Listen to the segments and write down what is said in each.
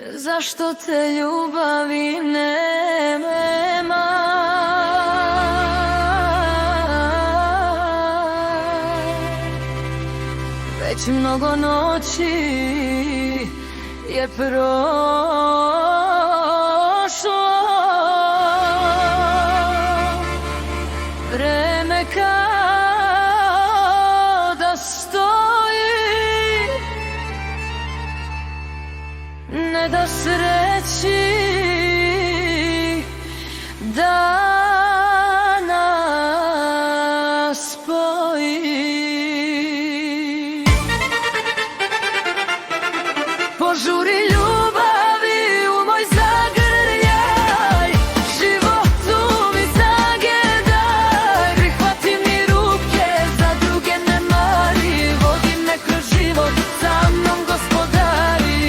Zašto te ljubavi nema? Već mnogo noći je prošlo, vreme kao da stoji, ne da sreći da nas spoji. Požuri ljubavi u moj zagrljaj, životu mi zagedaj, prihvati mi ruke, za druge ne mari, vodi me kroz život, sa mnom gospodari.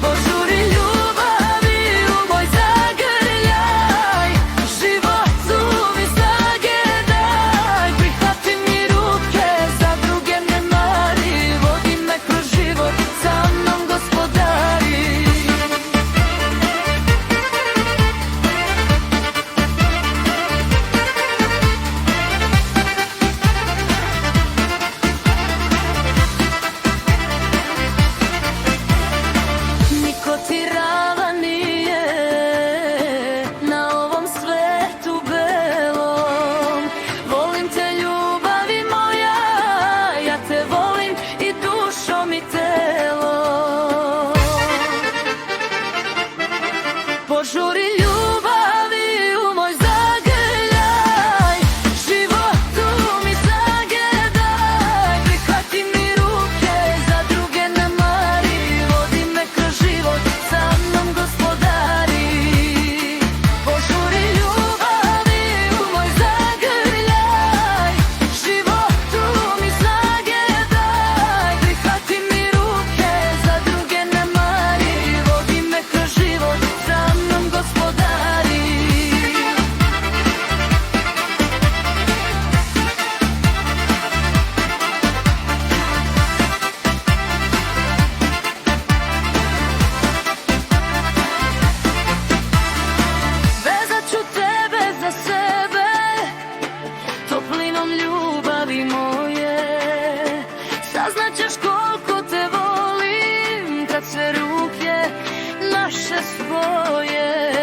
Požuri ljubavi u moj zagrljaj, životu mi zagedaj, prihvati mi ruke, za druge ne mari, vodi me kroz život, sa mnom gospodari. Niko ti ravan nije na ovom svetu belom. Volim te ljubavi moja, ja te volim i dušom i telom. Požuri ljubavi u moj zagrljaj, životu mi zagedaj, prihvati mi ruke, za druge ne mari, vodi me kroz život, sa mnom gospodari. Požuri ljubavi u moj zagrljaj, životu mi zagedaj, prihvati mi ruke, za druge ne mari, vodi me kroz život, sa mnom gospodari. Vezat ću tebe za sebe, toplinom ljubavi moje. Saznaćeš koliko te volim, kad sve ruke naše svoje.